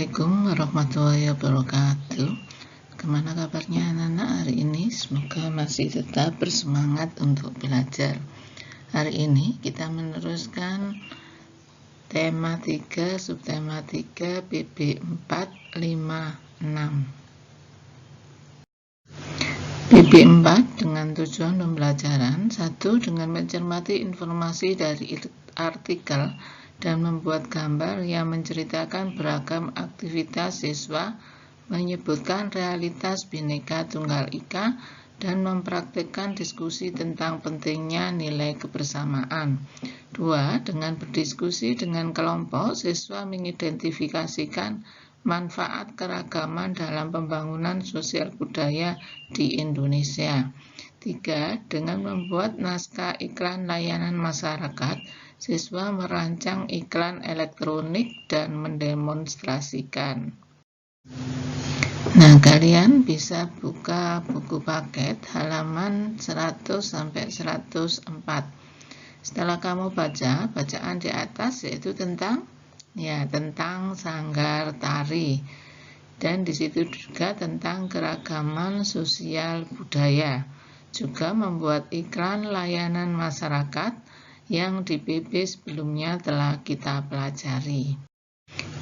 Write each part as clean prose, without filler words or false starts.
Assalamualaikum warahmatullahi wabarakatuh. Gimana kabarnya anak-anak hari ini? Semoga masih tetap bersemangat untuk belajar. Hari ini kita meneruskan tema 3, subtema 3, PB 4, 5, 6. PB 4 dengan tujuan pembelajaran. 1. Dengan mencermati informasi dari artikel dan membuat gambar yang menceritakan beragam aktivitas siswa, menyebutkan realitas Bhinneka Tunggal Ika, dan mempraktikkan diskusi tentang pentingnya nilai kebersamaan. 2. Dengan berdiskusi dengan kelompok, siswa mengidentifikasikan manfaat keragaman dalam pembangunan sosial budaya di Indonesia. 3. Dengan membuat naskah iklan layanan masyarakat, siswa merancang iklan elektronik dan mendemonstrasikan. Nah, kalian bisa buka buku paket halaman 100-104. Setelah kamu baca, bacaan di atas yaitu tentang sanggar tari. Dan di situ juga tentang keragaman sosial budaya. Juga membuat iklan layanan masyarakat yang di PB sebelumnya telah kita pelajari.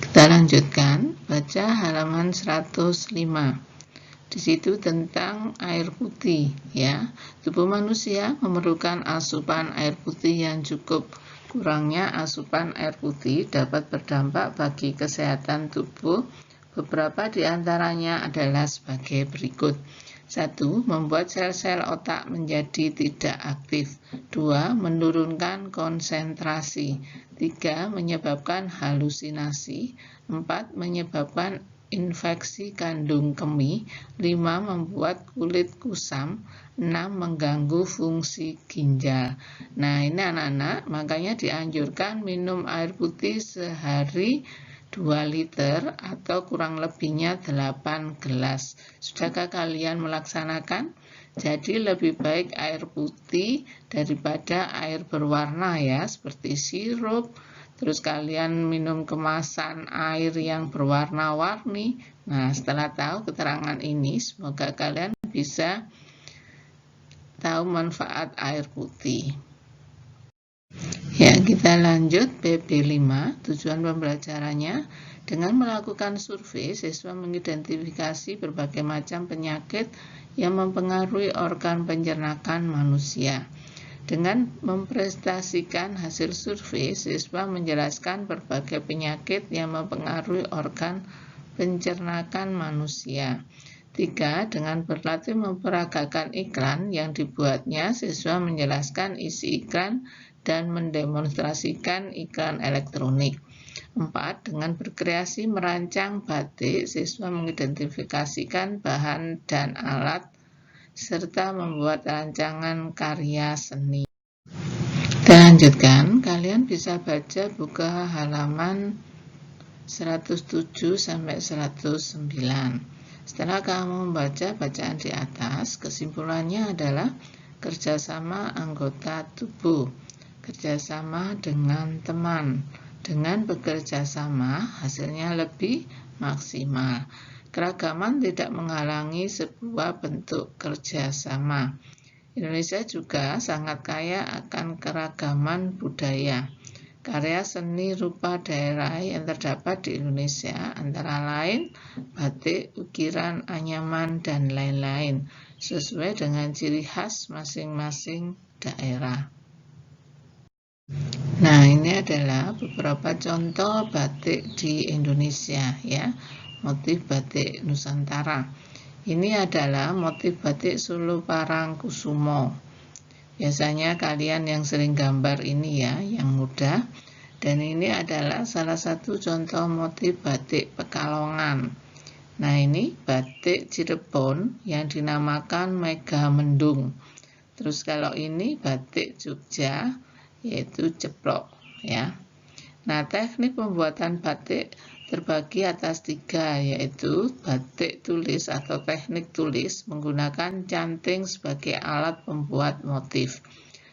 Kita lanjutkan, baca halaman 105. Di situ tentang air putih, ya. Tubuh manusia memerlukan asupan air putih yang cukup. Kurangnya asupan air putih dapat berdampak bagi kesehatan tubuh. Beberapa di antaranya adalah sebagai berikut. 1. Membuat sel-sel otak menjadi tidak aktif. 2. Menurunkan konsentrasi. 3. Menyebabkan halusinasi. 4. Menyebabkan infeksi kandung kemih. 5. Membuat kulit kusam. 6. Mengganggu fungsi ginjal. Nah, ini anak-anak, makanya dianjurkan minum air putih sehari 2 liter atau kurang lebihnya 8 gelas. Sudahkah kalian melaksanakan? Jadi lebih baik air putih daripada air berwarna ya, seperti sirup. Terus kalian minum kemasan air yang berwarna-warni. Nah, setelah tahu keterangan ini, semoga kalian bisa tahu manfaat air putih. Ya, kita lanjut PB 5, tujuan pembelajarannya. Dengan melakukan survei, siswa mengidentifikasi berbagai macam penyakit yang mempengaruhi organ pencernaan manusia. Dengan mempresentasikan hasil survei, siswa menjelaskan berbagai penyakit yang mempengaruhi organ pencernaan manusia. 3. Dengan berlatih memperagakan iklan yang dibuatnya, siswa menjelaskan isi iklan dan mendemonstrasikan iklan elektronik. 4. Dengan berkreasi merancang batik, siswa mengidentifikasikan bahan dan alat, serta membuat rancangan karya seni. Kita lanjutkan, kalian bisa baca buku halaman 107-109. Setelah kamu membaca bacaan di atas, kesimpulannya adalah kerjasama anggota tubuh, kerjasama dengan teman. Dengan bekerja sama, hasilnya lebih maksimal. Keragaman tidak menghalangi sebuah bentuk kerjasama. Indonesia juga sangat kaya akan keragaman budaya. Karya seni rupa daerah yang terdapat di Indonesia antara lain batik, ukiran, anyaman, dan lain-lain, sesuai dengan ciri khas masing-masing daerah. Nah, ini adalah beberapa contoh batik di Indonesia ya, motif batik Nusantara. Ini adalah motif batik Solo Parangkusumo. Biasanya kalian yang sering gambar ini ya, yang mudah. Dan ini adalah salah satu contoh motif batik Pekalongan. Nah, ini batik Cirebon yang dinamakan Megamendung. Terus kalau ini batik Jogja, yaitu ceplok ya. Nah, teknik pembuatan batik terbagi atas 3, yaitu batik tulis atau teknik tulis menggunakan canting sebagai alat pembuat motif.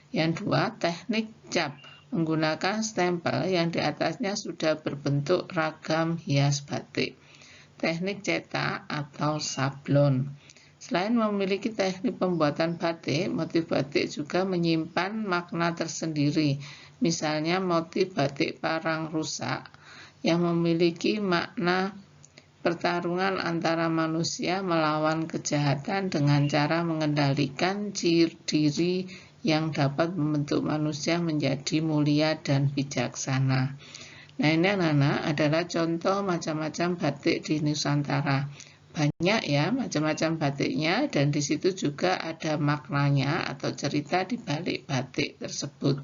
Yang 2, teknik cap menggunakan stempel yang di atasnya sudah berbentuk ragam hias batik, teknik cetak atau sablon. Selain memiliki teknik pembuatan batik, motif batik juga menyimpan makna tersendiri. Misalnya motif batik parang rusak yang memiliki makna pertarungan antara manusia melawan kejahatan dengan cara mengendalikan diri yang dapat membentuk manusia menjadi mulia dan bijaksana. Nah, ini anak-anak adalah contoh macam-macam batik di Nusantara. Banyak ya macam-macam batiknya, dan di situ juga ada maknanya atau cerita di balik batik tersebut.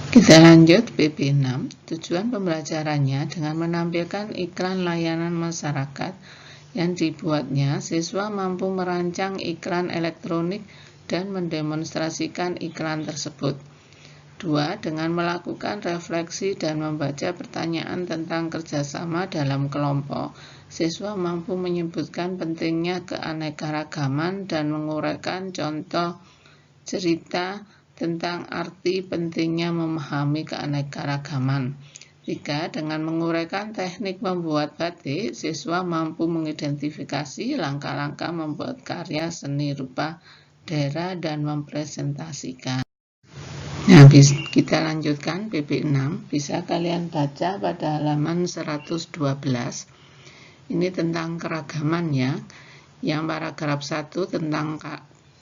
Kita lanjut PP6. Tujuan pembelajarannya dengan menampilkan iklan layanan masyarakat yang dibuatnya, siswa mampu merancang iklan elektronik dan mendemonstrasikan iklan tersebut. 2. Dengan melakukan refleksi dan membaca pertanyaan tentang kerjasama dalam kelompok, siswa mampu menyebutkan pentingnya keanekaragaman dan menguraikan contoh cerita tentang arti pentingnya memahami keanekaragaman. 3. Dengan menguraikan teknik membuat batik, siswa mampu mengidentifikasi langkah-langkah membuat karya seni rupa daerah dan mempresentasikan. Nah, kita lanjutkan PP6. Bisa kalian baca pada halaman 112. Ini tentang keragaman ya. Yang paragraf 1 tentang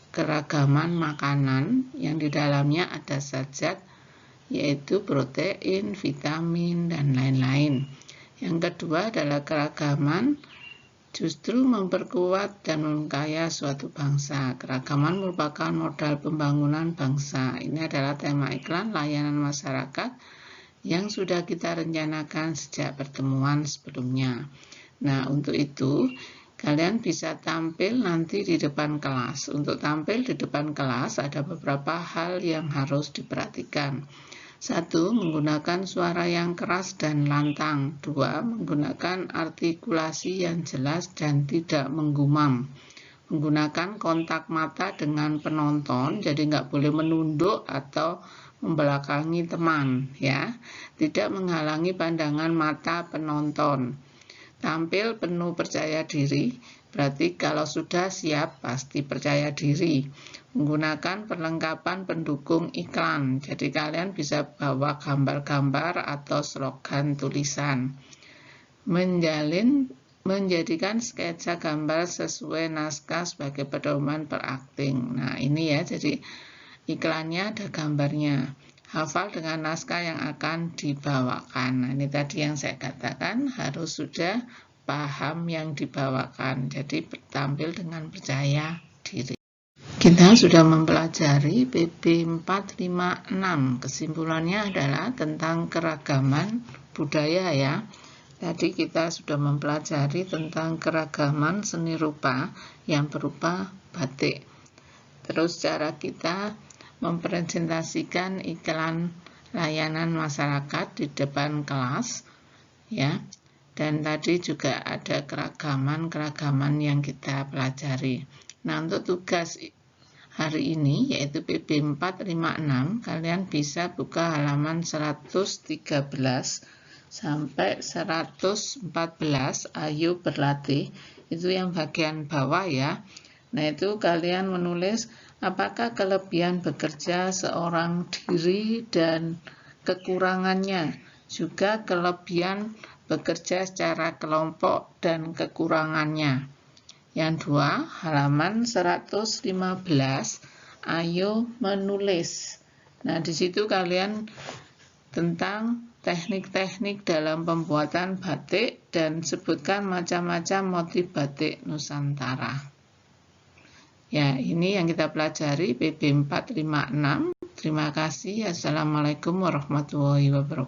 keragaman makanan yang di dalamnya ada zat-zat yaitu protein, vitamin, dan lain-lain. Yang kedua adalah keragaman justru memperkuat dan memperkaya suatu bangsa. Keragaman merupakan modal pembangunan bangsa. Ini adalah tema iklan layanan masyarakat yang sudah kita rencanakan sejak pertemuan sebelumnya. Nah, untuk itu kalian bisa tampil nanti di depan kelas. Untuk tampil di depan kelas ada beberapa hal yang harus diperhatikan. 1. Menggunakan suara yang keras dan lantang. 2. Menggunakan artikulasi yang jelas dan tidak menggumam. Menggunakan kontak mata dengan penonton, jadi nggak boleh menunduk atau membelakangi teman, ya. Tidak menghalangi pandangan mata penonton. Tampil penuh percaya diri, berarti kalau sudah siap pasti percaya diri. Menggunakan perlengkapan pendukung iklan, jadi kalian bisa bawa gambar-gambar atau slogan tulisan. Menjadikan sketsa gambar sesuai naskah sebagai pedoman berakting. Nah, ini ya, jadi iklannya ada gambarnya. Hafal dengan naskah yang akan dibawakan. Nah, ini tadi yang saya katakan, harus sudah paham yang dibawakan. Jadi tampil dengan percaya diri. Kita sudah mempelajari PP 456. Kesimpulannya adalah tentang keragaman budaya ya. Tadi kita sudah mempelajari tentang keragaman seni rupa yang berupa batik. Terus cara kita mempresentasikan iklan layanan masyarakat di depan kelas ya. Dan tadi juga ada keragaman yang kita pelajari. Nah, untuk tugas hari ini yaitu PP 456, kalian bisa buka halaman 113 sampai 114. Ayo berlatih. Itu yang bagian bawah ya. Nah, itu kalian menulis apakah kelebihan bekerja seorang diri dan kekurangannya, juga kelebihan bekerja secara kelompok dan kekurangannya. Yang 2, halaman 115, ayo menulis. Nah, di situ kalian tentang teknik-teknik dalam pembuatan batik dan sebutkan macam-macam motif batik Nusantara. Ya, ini yang kita pelajari PP 456. Terima kasih. Assalamualaikum warahmatullahi wabarakatuh.